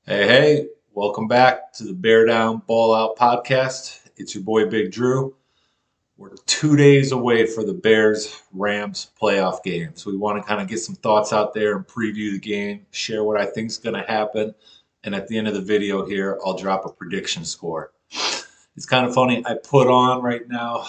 Hey, welcome back to the Bear Down Ball Out podcast. It's your boy Big Drew. We're 2 days away for the Bears Rams playoff game. So we want to kind of get some thoughts out there and preview the game, share what I think is going to happen. And at the end of the video here, I'll drop a prediction score. It's kind of funny. I put on right now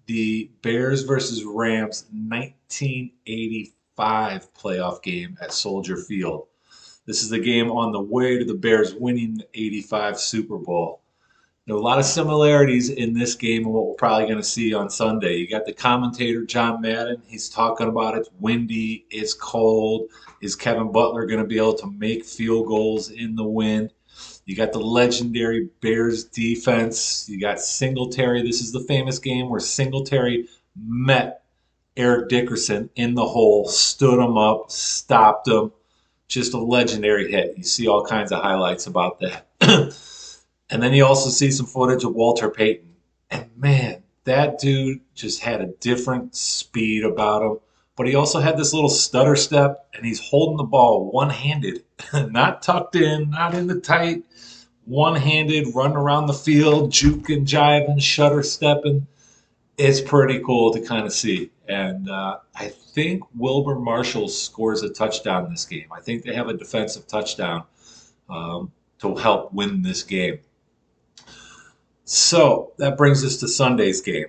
the Bears versus Rams 1985 playoff game at Soldier Field. This is the game on the way to the Bears winning the 85 Super Bowl. There are a lot of similarities in this game and what we're probably going to see on Sunday. You got the commentator, John Madden. He's talking about it's windy, it's cold. Is Kevin Butler going to be able to make field goals in the wind? You got the legendary Bears defense. You got Singletary. This is the famous game where Singletary met Eric Dickerson in the hole, stood him up, stopped him. Just a legendary hit. You see all kinds of highlights about that. And then you also see some footage of Walter Payton. And man, that dude just had a different speed about him. But he also had this little stutter step, and he's holding the ball one handed, not tucked in, not in the tight, one handed, running around the field, juking, jiving, shutter stepping. It's pretty cool to kind of see. And I think Wilbur Marshall scores a touchdown in this game. I think they have a defensive touchdown to help win this game. So that brings us to Sunday's game.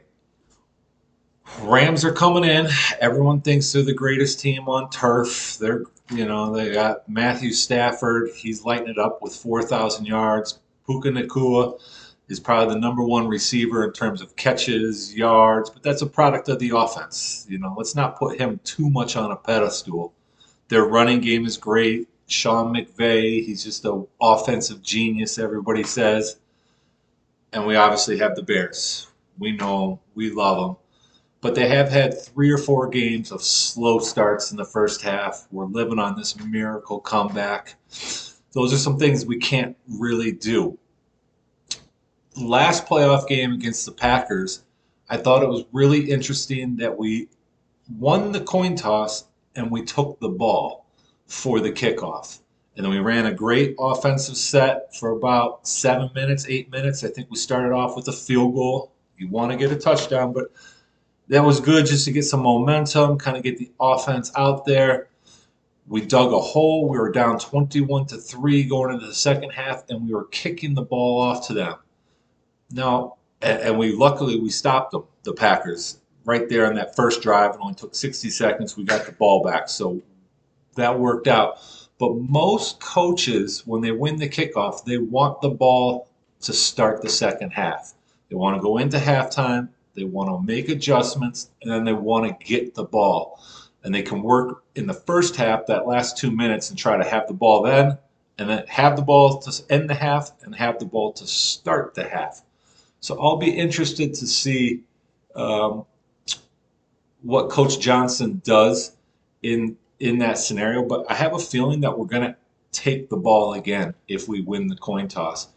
Rams are coming in. Everyone thinks they're the greatest team on turf. They got Matthew Stafford. He's lighting it up with 4,000 yards. Puka Nakua is probably the number one receiver in terms of catches, yards, but that's a product of the offense. Let's not put him too much on a pedestal. Their running game is great. Sean McVay, he's just an offensive genius, everybody says. And we obviously have the Bears. We know them. We love them. But they have had 3 or 4 games of slow starts in the first half. We're living on this miracle comeback. Those are some things we can't really do. Last playoff game against the Packers, I thought it was really interesting that we won the coin toss and we took the ball for the kickoff. And then we ran a great offensive set for about 7 minutes, 8 minutes. I think we started off with a field goal. You want to get a touchdown, but that was good just to get some momentum, kind of get the offense out there. We dug a hole. We were down 21-3 going into the second half, and we were kicking the ball off to them. Now, and we luckily we stopped them, the Packers, right there on that first drive. It only took 60 seconds. We got the ball back, so that worked out. But most coaches, when they win the kickoff, they want the ball to start the second half. They want to go into halftime. They want to make adjustments, and then they want to get the ball. And they can work in the first half, that last 2 minutes, and try to have the ball then, and then have the ball to end the half, and have the ball to start the half. So I'll be interested to see um, what Coach Johnson does in that scenario. But I have a feeling that we're going to take the ball again if we win the coin toss.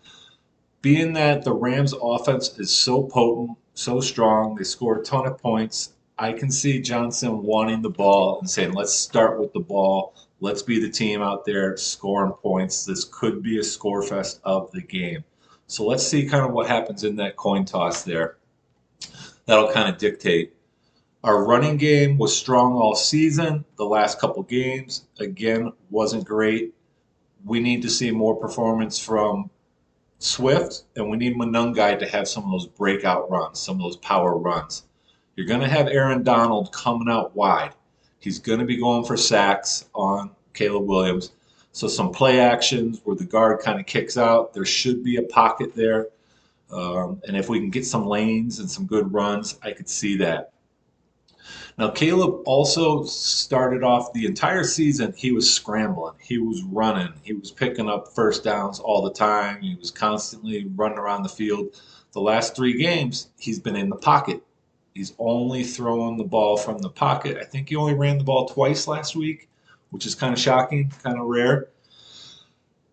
Being that the Rams' offense is so potent, so strong, they score a ton of points. I can see Johnson wanting the ball and saying, "Let's start with the ball. Let's be the team out there scoring points. This could be a score fest of the game." So let's see kind of what happens in that coin toss there. That'll kind of dictate. Our running game was strong all season. The last couple games, again, wasn't great. We need to see more performance from Swift, and we need Monungai to have some of those breakout runs, some of those power runs. You're going to have Aaron Donald coming out wide. He's going to be going for sacks on Caleb Williams. So some play actions where the guard kind of kicks out. There should be a pocket there. And if we can get some lanes and some good runs, I could see that. Now, Caleb also started off the entire season, he was scrambling, he was running, he was picking up first downs all the time, he was constantly running around the field. The last 3 games, he's been in the pocket. He's only throwing the ball from the pocket. I think he only ran the ball twice last week, which is kind of shocking, kind of rare.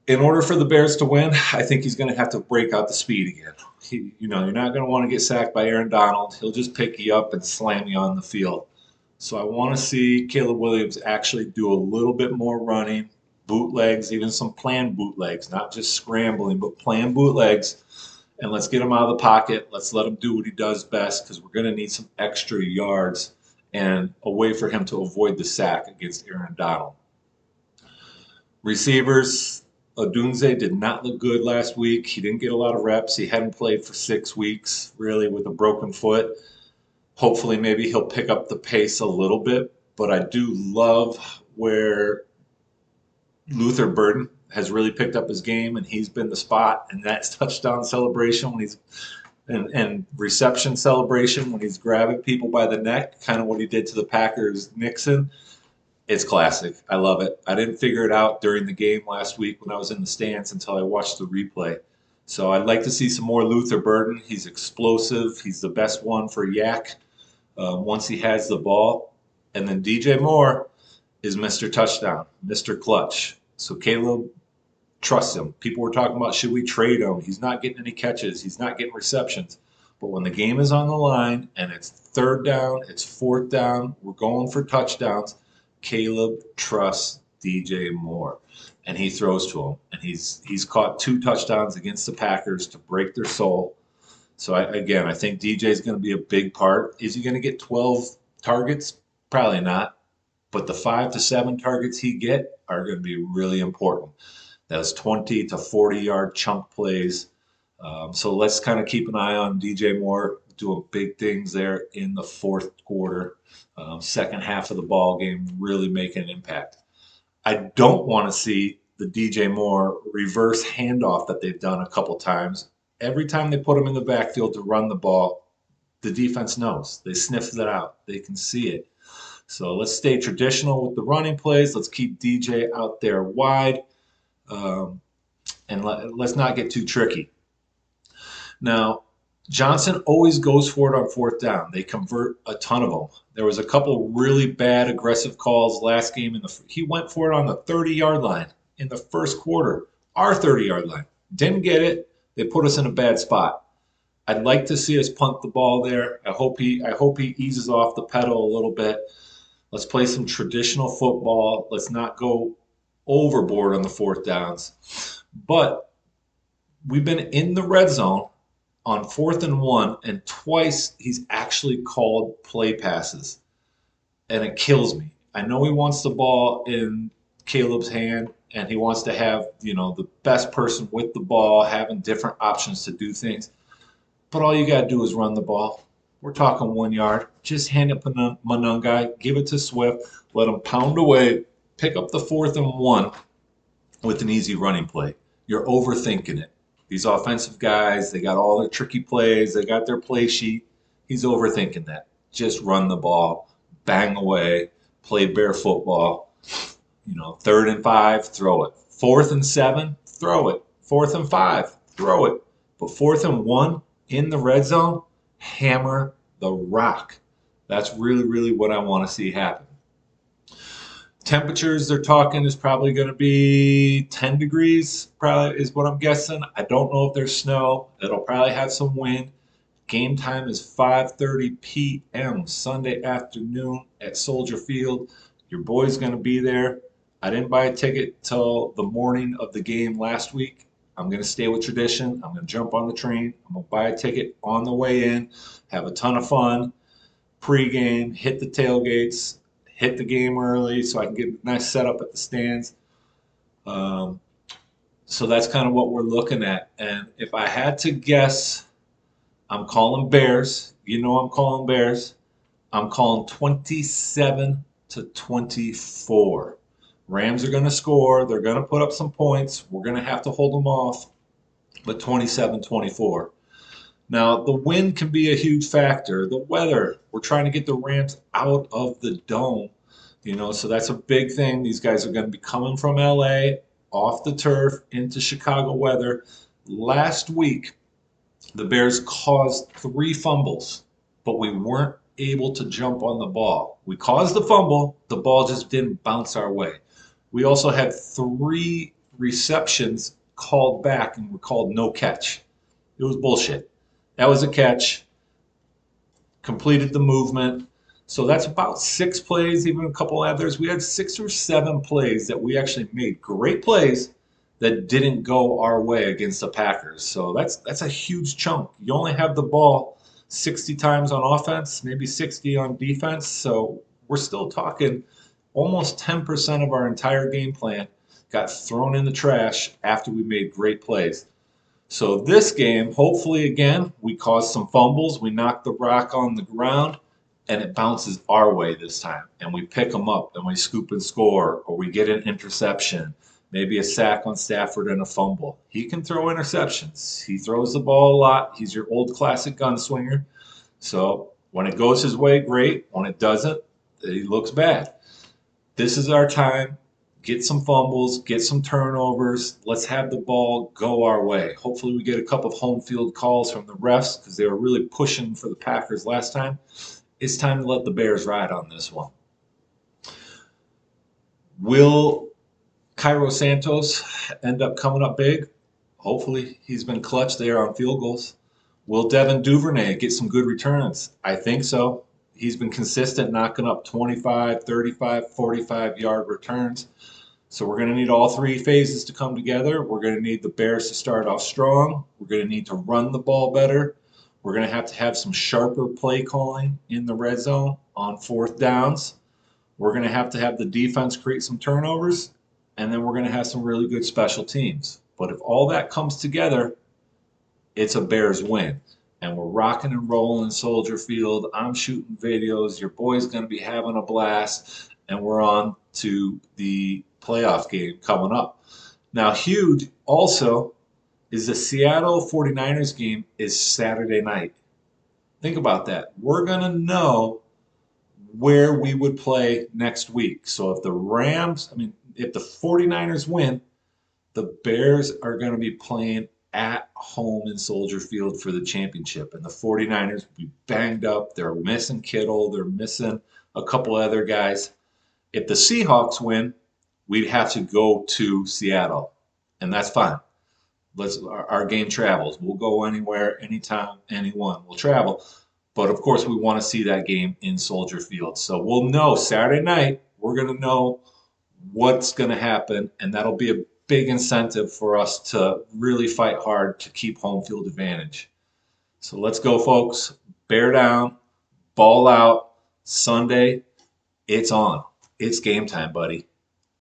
In order for the Bears to win, I think he's going to have to break out the speed again. You're not going to want to get sacked by Aaron Donald. He'll just pick you up and slam you on the field. So I want to see Caleb Williams actually do a little bit more running. bootlegs, even some planned bootlegs, not just scrambling, but planned bootlegs. And let's get him out of the pocket. Let's let him do what he does best because we're going to need some extra yards and a way for him to avoid the sack against Aaron Donald. Receivers, Odunze did not look good last week. He didn't get a lot of reps. He hadn't played for 6 weeks, really, with a broken foot. Hopefully, maybe he'll pick up the pace a little bit. But I do love where Luther Burden has really picked up his game, and he's been the spot. And that's touchdown celebration when he's and reception celebration when he's grabbing people by the neck, kind of what he did to the Packers Nixon. It's classic. I love it. I didn't figure it out during the game last week when I was in the stands until I watched the replay. So I'd like to see some more Luther Burden. He's explosive. He's the best one for Yak once he has the ball. And then DJ Moore is Mr. Touchdown, Mr. Clutch. So Caleb trusts him. People were talking about, should we trade him? He's not getting any catches. He's not getting receptions. But when the game is on the line and it's third down, it's fourth down, we're going for touchdowns, Caleb trusts DJ Moore, and he throws to him. And he's caught 2 touchdowns against the Packers to break their soul. So, I think DJ is going to be a big part. Is he going to get 12 targets? Probably not. But the 5 to 7 targets he get are going to be really important. Those 20 to 40-yard chunk plays. So let's kind of keep an eye on DJ Moore doing big things there in the fourth quarter, second half of the ball game, really making an impact. I don't want to see the DJ Moore reverse handoff that they've done a couple times. Every time they put him in the backfield to run the ball, the defense knows. They sniff it out. They can see it. So let's stay traditional with the running plays. Let's keep DJ out there wide, and let's not get too tricky. Now, Johnson always goes for it on fourth down. They convert a ton of them. There was a couple really bad aggressive calls last game. He went for it on the 30-yard line in the first quarter, our 30-yard line. Didn't get it. They put us in a bad spot. I'd like to see us punt the ball there. I hope he eases off the pedal a little bit. Let's play some traditional football. Let's not go overboard on the fourth downs. But we've been in the red zone on 4th and 1, and twice he's actually called play passes. And it kills me. I know he wants the ball in Caleb's hand, and he wants to have, the best person with the ball, having different options to do things. But all you got to do is run the ball. We're talking 1 yard. Just hand it to Monangai, give it to Swift, let him pound away, pick up the 4th and 1 with an easy running play. You're overthinking it. These offensive guys, they got all their tricky plays. They got their play sheet. He's overthinking that. Just run the ball, bang away, play bear football. 3rd and 5, throw it. 4th and 7, throw it. 4th and 5, throw it. But 4th and 1 in the red zone, hammer the rock. That's really, really what I want to see happen. Temperatures they're talking is probably going to be 10 degrees, probably is what I'm guessing. I don't know if there's snow. It'll probably have some wind. Game time is 5:30 p.m. Sunday afternoon at Soldier Field. Your boy's going to be there. I didn't buy a ticket till the morning of the game last week. I'm going to stay with tradition. I'm going to jump on the train. I'm going to buy a ticket on the way in, have a ton of fun, pre-game, hit the tailgates, hit the game early so I can get a nice setup at the stands. So that's kind of what we're looking at. And if I had to guess, I'm calling Bears. I'm calling Bears. I'm calling 27-24. Rams are going to score. They're going to put up some points. We're going to have to hold them off, but 27-24. Now, the wind can be a huge factor. The weather, we're trying to get the Rams out of the dome, so that's a big thing. These guys are going to be coming from LA, off the turf, into Chicago weather. Last week, the Bears caused 3 fumbles, but we weren't able to jump on the ball. We caused the fumble. The ball just didn't bounce our way. We also had 3 receptions called back and were called no catch. It was bullshit. That was a catch. Completed the movement. So that's about 6 plays, even a couple others. We had 6 or 7 plays that we actually made great plays that didn't go our way against the Packers. So that's a huge chunk. You only have the ball 60 times on offense, maybe 60 on defense. So we're still talking almost 10% of our entire game plan got thrown in the trash after we made great plays. So this game, hopefully again, we cause some fumbles, we knock the rock on the ground, and it bounces our way this time. And we pick them up and we scoop and score, or we get an interception, maybe a sack on Stafford and a fumble. He can throw interceptions. He throws the ball a lot. He's your old classic gunslinger. So when it goes his way, great. When it doesn't, he looks bad. This is our time. Get some fumbles, get some turnovers. Let's have the ball go our way. Hopefully, we get a couple of home field calls from the refs because they were really pushing for the Packers last time. It's time to let the Bears ride on this one. Will Cairo Santos end up coming up big? Hopefully, he's been clutch there on field goals. Will Devin Duvernay get some good returns? I think so. He's been consistent, knocking up 25, 35, 45-yard returns. So we're going to need all 3 phases to come together. We're going to need the Bears to start off strong. We're going to need to run the ball better. We're going to have some sharper play calling in the red zone on 4th downs. We're going to have the defense create some turnovers, and then we're going to have some really good special teams. But if all that comes together, it's a Bears win. And we're rocking and rolling in Soldier Field. I'm shooting videos. Your boy's going to be having a blast. And we're on to the playoff game coming up. Now, huge also is the Seattle 49ers game is Saturday night. Think about that. We're going to know where we would play next week. So if if the 49ers win, the Bears are going to be playing at home in Soldier Field for the championship. And the 49ers will be banged up. They're missing Kittle. They're missing a couple other guys. If the Seahawks win, we'd have to go to Seattle. And that's fine. Our game travels. We'll go anywhere, anytime, anyone. We'll travel. But of course, we want to see that game in Soldier Field. So we'll know Saturday night, we're going to know what's going to happen. And that'll be a big incentive for us to really fight hard to keep home field advantage. So let's go, folks. Bear down, ball out. Sunday, it's on. It's game time, buddy.